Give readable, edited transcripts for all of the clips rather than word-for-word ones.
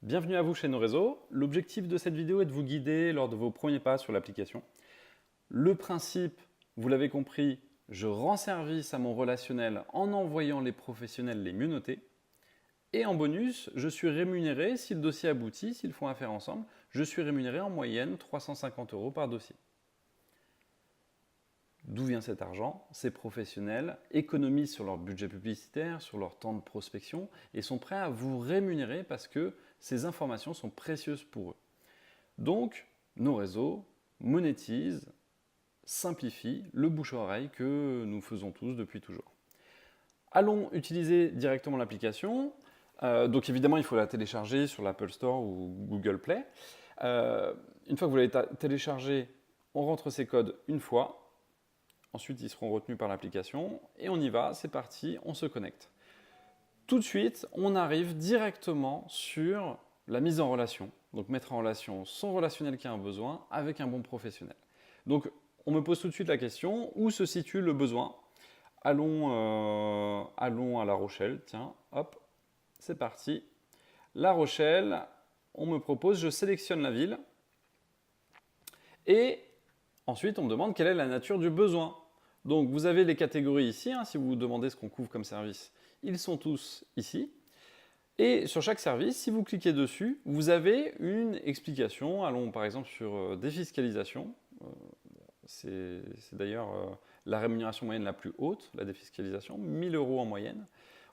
Bienvenue à vous chez Nos Réseaux. L'objectif de cette vidéo est de vous guider lors de vos premiers pas sur l'application. Le principe, vous l'avez compris, je rends service à mon relationnel en envoyant les professionnels les mieux notés. Et en bonus, je suis rémunéré, si le dossier aboutit, s'ils font affaire ensemble, je suis rémunéré en moyenne 350 € par dossier. D'où vient cet argent? Ces professionnels économisent sur leur budget publicitaire, sur leur temps de prospection et sont prêts à vous rémunérer parce que ces informations sont précieuses pour eux. Donc, Nos Réseaux monétisent, simplifient le bouche-à-oreille que nous faisons tous depuis toujours. Allons utiliser directement l'application. Donc évidemment, il faut la télécharger sur l'Apple Store ou Google Play. Une fois que vous l'avez téléchargée, on rentre ces codes une fois. Ensuite, ils seront retenus par l'application. Et on y va, c'est parti, on se connecte. Tout de suite, on arrive directement sur la mise en relation. Donc mettre en relation son relationnel qui a un besoin avec un bon professionnel. Donc on me pose tout de suite la question, où se situe le besoin? Allons à La Rochelle, tiens, hop, c'est parti. La Rochelle, on me propose, je sélectionne la ville. Et ensuite, on me demande quelle est la nature du besoin. Donc vous avez les catégories ici, si vous vous demandez ce qu'on couvre comme service. Ils sont tous ici. Et sur chaque service, si vous cliquez dessus, vous avez une explication. Allons par exemple sur défiscalisation. C'est d'ailleurs la rémunération moyenne la plus haute, la défiscalisation, 1 000 € en moyenne.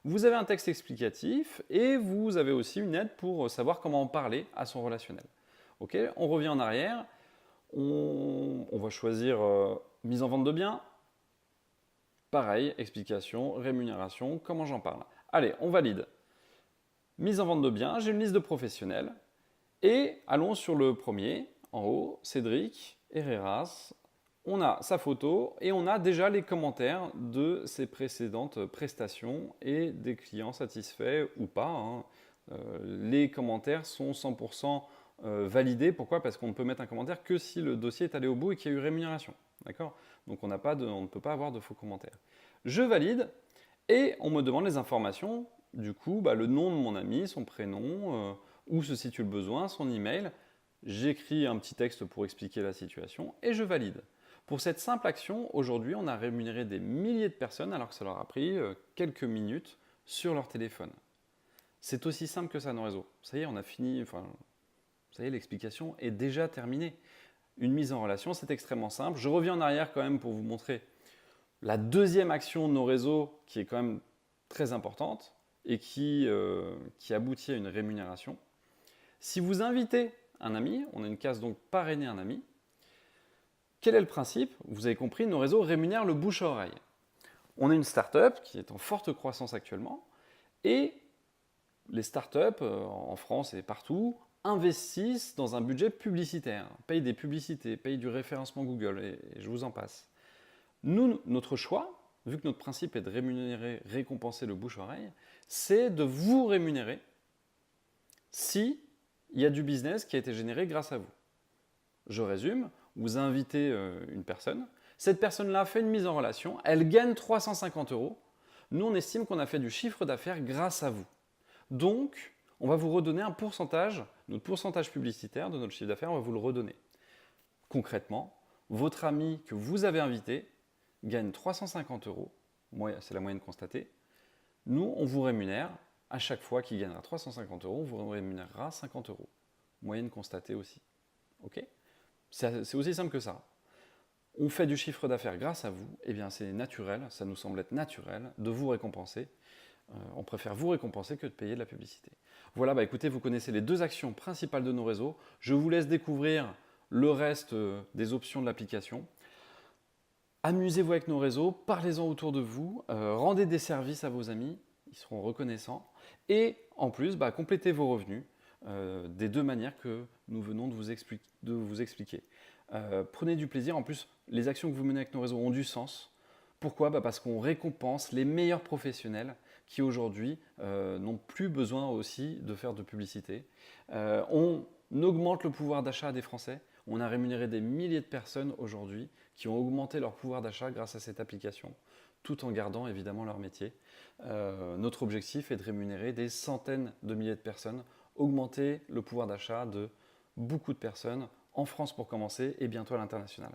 Vous avez un texte explicatif et vous avez aussi une aide pour savoir comment en parler à son relationnel. Ok, on revient en arrière. On va choisir mise en vente de biens. Pareil, explication, rémunération, comment j'en parle. Allez, on valide. Mise en vente de biens, j'ai une liste de professionnels. Et allons sur le premier, en haut, Cédric Herreras. On a sa photo et on a déjà les commentaires de ses précédentes prestations et des clients satisfaits ou pas. Les commentaires sont 100% validés. Pourquoi? Parce qu'on ne peut mettre un commentaire que si le dossier est allé au bout et qu'il y a eu rémunération. D'accord? Donc on ne peut pas avoir de faux commentaires. Je valide et on me demande les informations. Du coup, le nom de mon ami, son prénom, où se situe le besoin, son email. J'écris un petit texte pour expliquer la situation et je valide. Pour cette simple action, aujourd'hui, on a rémunéré des milliers de personnes alors que ça leur a pris quelques minutes sur leur téléphone. C'est aussi simple que ça, Nos Réseaux. Ça y est, on a fini, ça y est, l'explication est déjà terminée. Une mise en relation, c'est extrêmement simple. Je reviens en arrière quand même pour vous montrer la deuxième action de Nos Réseaux qui est quand même très importante et qui aboutit à une rémunération. Si vous invitez un ami, on a une case donc parrainer un ami. Quel est le principe? Vous avez compris, Nos Réseaux rémunèrent le bouche à oreille. On est une start-up qui est en forte croissance actuellement et les start-up en France et partout investissent dans un budget publicitaire, payent des publicités, payent du référencement Google et je vous en passe. Nous, notre choix, vu que notre principe est de rémunérer, récompenser le bouche-oreille, c'est de vous rémunérer si il y a du business qui a été généré grâce à vous. Je résume, vous invitez une personne, cette personne-là fait une mise en relation, elle gagne 350 €. Nous, on estime qu'on a fait du chiffre d'affaires grâce à vous. Donc, on va vous redonner un pourcentage, notre pourcentage publicitaire de notre chiffre d'affaires, on va vous le redonner. Concrètement, votre ami que vous avez invité gagne 350 €, c'est la moyenne constatée. Nous, on vous rémunère, à chaque fois qu'il gagnera 350 €, on vous rémunérera 50 €. Moyenne constatée aussi. Ok? C'est aussi simple que ça. On fait du chiffre d'affaires grâce à vous, et bien c'est naturel, ça nous semble être naturel de vous récompenser. On préfère vous récompenser que de payer de la publicité. Voilà, écoutez, vous connaissez les deux actions principales de Nos Réseaux. Je vous laisse découvrir le reste des options de l'application. Amusez-vous avec Nos Réseaux, parlez-en autour de vous, rendez des services à vos amis, ils seront reconnaissants. Et en plus, complétez vos revenus des deux manières que nous venons de vous expliquer. Prenez du plaisir, en plus, les actions que vous menez avec Nos Réseaux ont du sens. Pourquoi? Parce qu'on récompense les meilleurs professionnels qui aujourd'hui n'ont plus besoin aussi de faire de publicité. On augmente le pouvoir d'achat des Français. On a rémunéré des milliers de personnes aujourd'hui qui ont augmenté leur pouvoir d'achat grâce à cette application, tout en gardant évidemment leur métier. Notre objectif est de rémunérer des centaines de milliers de personnes augmenter le pouvoir d'achat de beaucoup de personnes, en France pour commencer et bientôt à l'international.